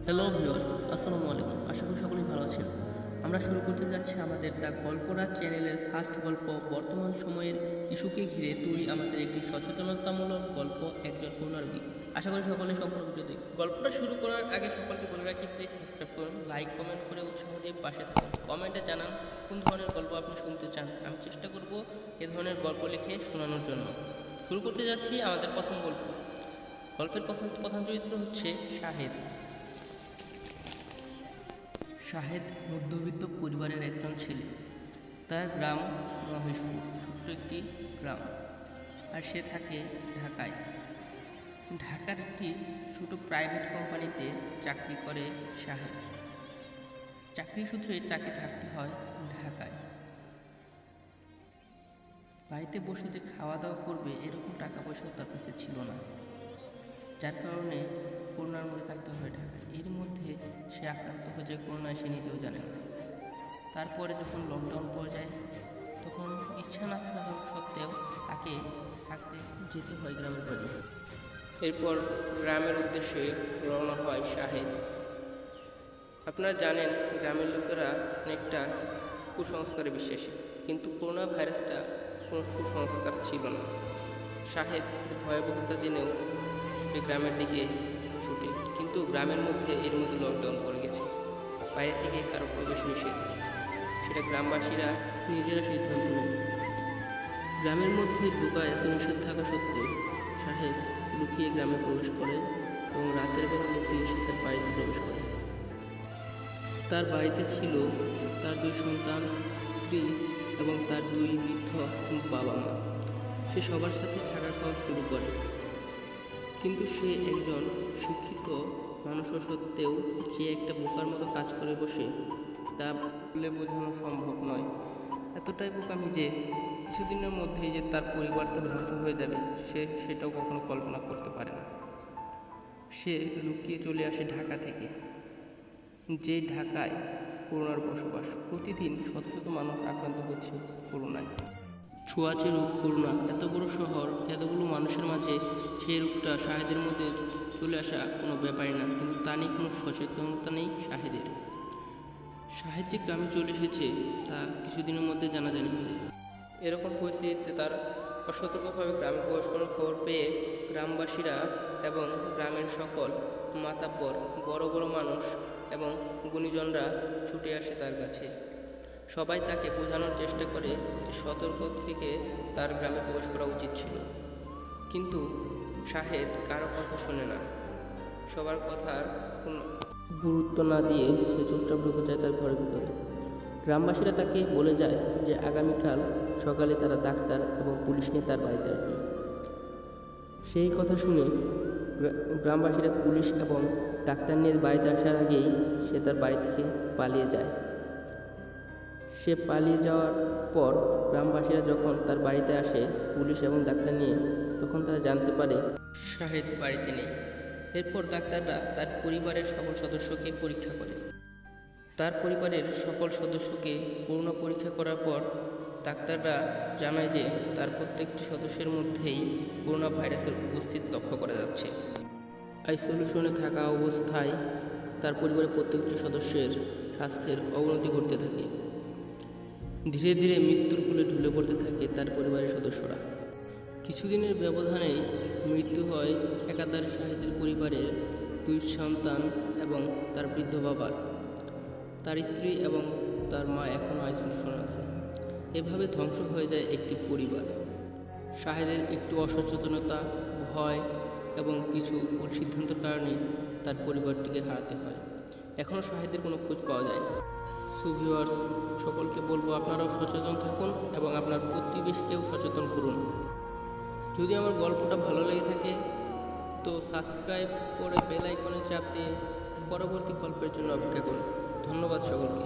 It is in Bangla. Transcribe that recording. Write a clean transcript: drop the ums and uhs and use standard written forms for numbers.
হ্যালো ভিউয়ার্স, আসসালামু আলাইকুম। আশা করি সকলেই ভালো আছেন। আমরা শুরু করতে যাচ্ছি আমাদের দ্য গল্পরাজ চ্যানেলের ফার্স্ট গল্প। বর্তমান সময়ের ইস্যুকে ঘিরে তৈরি আমাদের একটি সচেতনতামূলক গল্প, একজন করোনা রোগী। আশা করি সকলে সম্পূর্ণ ভিডিও দেখুন। গল্পটা শুরু করার আগে সকলকে বলে রাখি, প্লিজ সাবস্ক্রাইব করুন, লাইক কমেন্ট করে উৎসাহ দিয়ে পাশে থাকুন। কমেন্টে জানান কোন ধরনের গল্প আপনি শুনতে চান। আমি চেষ্টা করব এ ধরনের গল্প লিখে শোনানোর জন্য। শুরু করতে যাচ্ছি আমাদের প্রথম গল্প। গল্পের প্রধান চরিত্র হচ্ছে শাহেদ। শাহেদ মধ্যবিত্ত পরিবারের একজন ছেলে। তার গ্রাম মহেশপুর, ছোট্ট একটি গ্রাম, আর সে থাকে ঢাকায়। ঢাকার একটি ছোট প্রাইভেট কোম্পানিতে চাকরি করে শাহেদ। চাকরি সূত্রে তাকে থাকতে হয় ঢাকায়। বাড়িতে বসে যে খাওয়া দাওয়া করবে এরকম টাকা পয়সাও তার কাছে ছিল না, যার কারণে করোনার মধ্যে থাকতে হয় ঢাকায়। এর মধ্যে সে আক্রান্ত হয়ে যায় করোনায়, সে নিজেও জানে না। তারপরে যখন লকডাউন পড়ে যায়, তখন ইচ্ছা না থাকা সত্ত্বেও তাকে থাকতে যেতে হয় গ্রামের বাড়ি। এরপর গ্রামের উদ্দেশ্যে রওনা হয় শাহেদ। আপনারা জানেন, গ্রামের লোকেরা অনেকটা কুসংস্কারে বিশ্বাসী, কিন্তু করোনা ভাইরাসটা কোনো কুসংস্কার ছিল না। শাহেদ ভয়াবহতা জেনেও সে গ্রামের দিকে ছুটে, কিন্তু গ্রামের মধ্যে এর মধ্যে লকডাউন পড়ে গেছে, বাইরে থেকে কারো প্রবেশ নিষেধ। সেটা গ্রামবাসীরা নিজেরা সিদ্ধান্ত নেয়। গ্রামের মধ্যে ঢোকা এত নিষেধ থাকা সত্ত্বেও শাহেদ লুকিয়ে গ্রামে প্রবেশ করে এবং রাতের বেলা লুকিয়ে সে তার বাড়িতে প্রবেশ করে। তার বাড়িতে ছিল তার 2 সন্তান, স্ত্রী এবং তার 2 বৃদ্ধ বাবা মা। সে সবার সাথে থাকা খাওয়া শুরু করে, কিন্তু সে একজন শিক্ষিত মানুষ সত্ত্বেও যে একটা বোকার মতো কাজ করে বসে, তা বলে বোঝানো সম্ভব নয়। এতটাই বোকামি যে কিছুদিনের মধ্যেই যে তার পরিবারটা ধ্বংস হয়ে যাবে সে সেটাও কখনো কল্পনা করতে পারে না। সে লুকিয়ে চলে আসে ঢাকা থেকে, যে ঢাকায় করোনার বসবাস। প্রতিদিন শত শত মানুষ আক্রান্ত হচ্ছে করোনায়। ছোঁয়াচে রোগ করোনা, এত বড় শহর, এতগুলো মানুষের মাঝে সেই রোগটা শাহেদের মধ্যে চলে আসা কোনো ব্যাপারই না, কিন্তু তা নিয়ে কোনো সচেতনতা নেই শাহেদের। শাহেদ যে গ্রামে চলে এসেছে তা কিছুদিনের মধ্যে জানাজানি হয়ে যায়। এরকম পরিস্থিতিতে তার অসতর্কভাবে গ্রামে প্রবেশ করার খবর পেয়ে গ্রামবাসীরা এবং গ্রামের সকল মাতাব্বর, বড় বড় মানুষ এবং গুণীজনরা ছুটে আসে তার কাছে। সবাই তাকে বোঝানোর চেষ্টা করে যে সতর্ক থেকে তার গ্রামে প্রবেশ করা উচিত ছিল, কিন্তু শাহেদ কারো কথা শোনে না। সবার কথার কোনো গুরুত্ব না দিয়ে সে চুপচাপ ঢুকে যায় তার ঘরের ভিতরে। গ্রামবাসীরা তাকে বলে যায় যে আগামীকাল সকালে তারা ডাক্তার এবং পুলিশ নিয়ে তার বাড়িতে আসবে। সেই কথা শুনে গ্রামবাসীরা পুলিশ এবং ডাক্তার নিয়ে বাড়িতে আসার আগেই সে তার বাড়ি থেকে পালিয়ে যায়। সে পালিয়ে যাওয়ার পর গ্রামবাসীরা যখন তার বাড়িতে আসে পুলিশ এবং ডাক্তার নিয়ে, তখন তারা জানতে পারে শাহেদ বাড়িতে নেই। এরপর ডাক্তাররা তার পরিবারের সকল সদস্যকে পরীক্ষা করে। তার পরিবারের সকল সদস্যকে করোনা পরীক্ষা করার পর ডাক্তাররা জানায় যে তার প্রত্যেকটি সদস্যের মধ্যেই করোনা ভাইরাসের উপস্থিত লক্ষ্য করা যাচ্ছে। আইসোলেশনে থাকা অবস্থায় তার পরিবারের প্রত্যেকটি সদস্যের স্বাস্থ্যের অবনতি ঘটতে থাকে। ধীরে ধীরে মৃত্যুর কোলে ঢুলে পড়তে থাকে তার পরিবারের সদস্যরা। কিছুদিনের ব্যবধানেই মৃত্যু হয় একাধারে শাহেদের পরিবারের 2 সন্তান এবং তার বৃদ্ধ বাবার। তার স্ত্রী এবং তার মা এখনও আইসোলেশনে আছে। এভাবে ধ্বংস হয়ে যায় একটি পরিবার। শাহেদের একটু অসচেতনতা, ভয় এবং কিছু ভুল সিদ্ধান্তের কারণে তার পরিবারটিকে হারাতে হয়। এখনও শাহেদের কোনো খোঁজ পাওয়া যায় না। সো ভিউয়ার্স, সকলকে বলবো আপনারাও সচেতন থাকুন এবং আপনার প্রতিবেশীকেও সচেতন করুন। যদি আমার গল্পটা ভালো লেগে থাকে তো সাবস্ক্রাইব করে বেল আইকনে চাপ দিয়ে পরবর্তী গল্পের জন্য অপেক্ষা করুন। ধন্যবাদ সকলকে।